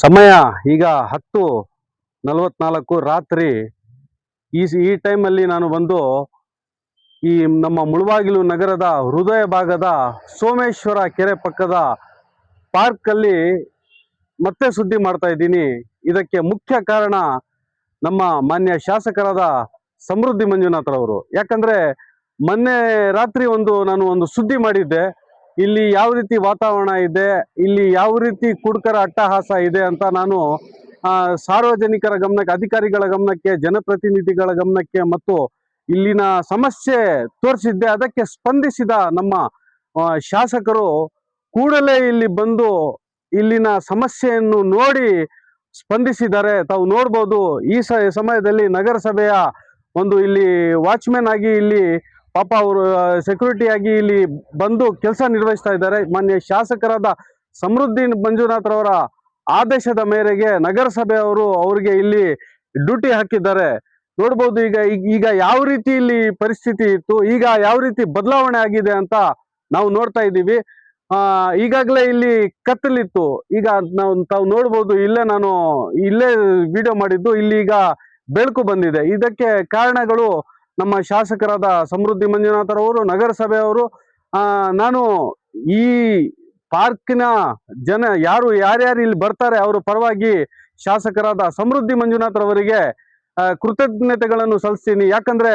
ಸಮಯ ಈಗ 10:44 ರಾತ್ರಿ. ಈ ಟೈಮಲ್ಲಿ ನಾನು ಬಂದು ಈ ನಮ್ಮ ಮುಳಬಾಗಿಲು ನಗರದ ಹೃದಯ ಭಾಗದ ಸೋಮೇಶ್ವರ ಕೆರೆ ಪಕ್ಕದ ಪಾರ್ಕಲ್ಲಿ ಮತ್ತೆ ಸುದ್ದಿ ಮಾಡ್ತಾ ಇದ್ದೀನಿ. ಇದಕ್ಕೆ ಮುಖ್ಯ ಕಾರಣ ನಮ್ಮ ಮಾನ್ಯ ಶಾಸಕರಾದ ಸಮೃದ್ಧಿ ಮಂಜುನಾಥ್ರವರು. ಯಾಕಂದರೆ ಮೊನ್ನೆ ರಾತ್ರಿ ನಾನು ಒಂದು ಸುದ್ದಿ ಮಾಡಿದ್ದೆ. ಇಲ್ಲಿ ಯಾವ ರೀತಿ ವಾತಾವರಣ ಇದೆ, ಇಲ್ಲಿ ಯಾವ ರೀತಿ ಕುಡುಕರ ಅಟ್ಟಹಾಸ ಇದೆ ಅಂತ ನಾನು ಸಾರ್ವಜನಿಕರ ಗಮನಕ್ಕೆ, ಅಧಿಕಾರಿಗಳ ಗಮನಕ್ಕೆ, ಜನಪ್ರತಿನಿಧಿಗಳ ಗಮನಕ್ಕೆ ಮತ್ತು ಇಲ್ಲಿನ ಸಮಸ್ಯೆ ತೋರಿಸಿದ್ದೆ. ಅದಕ್ಕೆ ಸ್ಪಂದಿಸಿದ ನಮ್ಮ ಶಾಸಕರು ಕೂಡಲೇ ಇಲ್ಲಿ ಬಂದು ಇಲ್ಲಿನ ಸಮಸ್ಯೆಯನ್ನು ನೋಡಿ ಸ್ಪಂದಿಸಿದ್ದಾರೆ. ತಾವು ನೋಡ್ಬೋದು, ಈ ಸಮಯದಲ್ಲಿ ನಗರಸಭೆಯ ಇಲ್ಲಿ ವಾಚ್ಮ್ಯಾನ್ ಆಗಿ ಇಲ್ಲಿ ಪಾಪ ಅವರು ಸೆಕ್ಯೂರಿಟಿ ಆಗಿ ಇಲ್ಲಿ ಬಂದು ಕೆಲಸ ನಿರ್ವಹಿಸ್ತಾ ಇದ್ದಾರೆ. ಮಾನ್ಯ ಶಾಸಕರಾದ ಸಮೃದ್ಧಿ ಮಂಜುನಾಥ್ರವರ ಆದೇಶದ ಮೇರೆಗೆ ನಗರಸಭೆಯವರು ಅವರಿಗೆ ಇಲ್ಲಿ ಡ್ಯೂಟಿ ಹಾಕಿದ್ದಾರೆ. ನೋಡ್ಬೋದು ಈಗ ಯಾವ ರೀತಿ ಇಲ್ಲಿ ಪರಿಸ್ಥಿತಿ ಇತ್ತು, ಈಗ ಯಾವ ರೀತಿ ಬದಲಾವಣೆ ಆಗಿದೆ ಅಂತ ನಾವು ನೋಡ್ತಾ ಇದ್ದೀವಿ. ಈಗಾಗಲೇ ಇಲ್ಲಿ ಕತ್ತಲಿತ್ತು. ಈಗ ತಾವು ನೋಡ್ಬೋದು, ನಾನು ಇಲ್ಲೇ ವಿಡಿಯೋ ಮಾಡಿದ್ದು, ಇಲ್ಲಿ ಈಗ ಬೆಳಕು ಬಂದಿದೆ. ಇದಕ್ಕೆ ಕಾರಣಗಳು ನಮ್ಮ ಶಾಸಕರಾದ ಸಮೃದ್ಧಿ ಮಂಜುನಾಥರವರು, ನಗರಸಭೆಯವರು. ನಾನು ಈ ಪಾರ್ಕಿನ ಯಾರ್ಯಾರು ಇಲ್ಲಿ ಬರ್ತಾರೆ ಅವರ ಪರವಾಗಿ ಶಾಸಕರಾದ ಸಮೃದ್ಧಿ ಮಂಜುನಾಥರವರಿಗೆ ಕೃತಜ್ಞತೆಗಳನ್ನು ಸಲ್ಲಿಸ್ತೀನಿ. ಯಾಕಂದ್ರೆ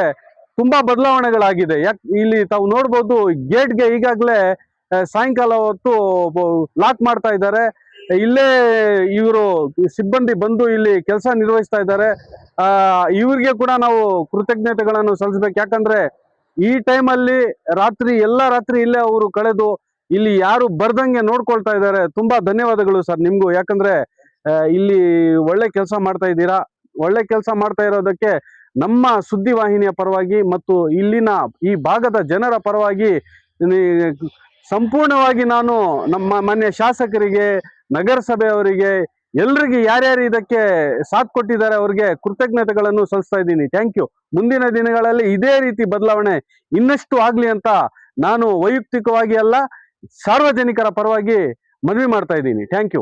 ತುಂಬಾ ಬದಲಾವಣೆಗಳಾಗಿದೆ. ಇಲ್ಲಿ ತಾವು ನೋಡ್ಬೋದು, ಗೇಟ್ಗೆ ಈಗಾಗಲೇ ಸಾಯಂಕಾಲ ಹೊತ್ತು ಲಾಕ್ ಮಾಡ್ತಾ ಇದ್ದಾರೆ. ಇಲ್ಲೇ ಇವರು ಸಿಬ್ಬಂದಿ ಬಂದು ಇಲ್ಲಿ ಕೆಲಸ ನಿರ್ವಹಿಸ್ತಾ ಇದ್ದಾರೆ. ಇವ್ರಿಗೆ ಕೂಡ ನಾವು ಕೃತಜ್ಞತೆಗಳನ್ನು ಸಲ್ಲಿಸ್ಬೇಕು. ಯಾಕಂದ್ರೆ ಈ ಟೈಮಲ್ಲಿ ಎಲ್ಲ ರಾತ್ರಿ ಇಲ್ಲೇ ಅವರು ಕಳೆದು ಇಲ್ಲಿ ಯಾರು ಬರ್ದಂಗೆ ನೋಡ್ಕೊಳ್ತಾ ಇದ್ದಾರೆ. ತುಂಬಾ ಧನ್ಯವಾದಗಳು ಸರ್ ನಿಮ್ಗೂ. ಯಾಕಂದ್ರೆ ಇಲ್ಲಿ ಒಳ್ಳೆ ಕೆಲಸ ಮಾಡ್ತಾ ಇದ್ದೀರಾ. ಒಳ್ಳೆ ಕೆಲಸ ಮಾಡ್ತಾ ಇರೋದಕ್ಕೆ ನಮ್ಮ ಸುದ್ದಿವಾಹಿನಿಯ ಪರವಾಗಿ ಮತ್ತು ಇಲ್ಲಿನ ಈ ಭಾಗದ ಜನರ ಪರವಾಗಿ ಸಂಪೂರ್ಣವಾಗಿ ನಾನು ನಮ್ಮ ಮಾನ್ಯ ಶಾಸಕರಿಗೆ, ನಗರಸಭೆಯವರಿಗೆ, ಎಲ್ರಿಗೆ ಯಾರ್ಯಾರು ಇದಕ್ಕೆ ಸಾಥ್ ಕೊಟ್ಟಿದ್ದಾರೆ ಅವರಿಗೆ ಕೃತಜ್ಞತೆಗಳನ್ನು ಸಲ್ಲಿಸ್ತಾ ಇದ್ದೀನಿ. Thank you. ಮುಂದಿನ ದಿನಗಳಲ್ಲಿ ಇದೇ ರೀತಿ ಬದಲಾವಣೆ ಇನ್ನಷ್ಟು ಆಗ್ಲಿ ಅಂತ ನಾನು ವೈಯಕ್ತಿಕವಾಗಿ ಅಲ್ಲ, ಸಾರ್ವಜನಿಕರ ಪರವಾಗಿ ಮನವಿ ಮಾಡ್ತಾ ಇದ್ದೀನಿ. Thank you.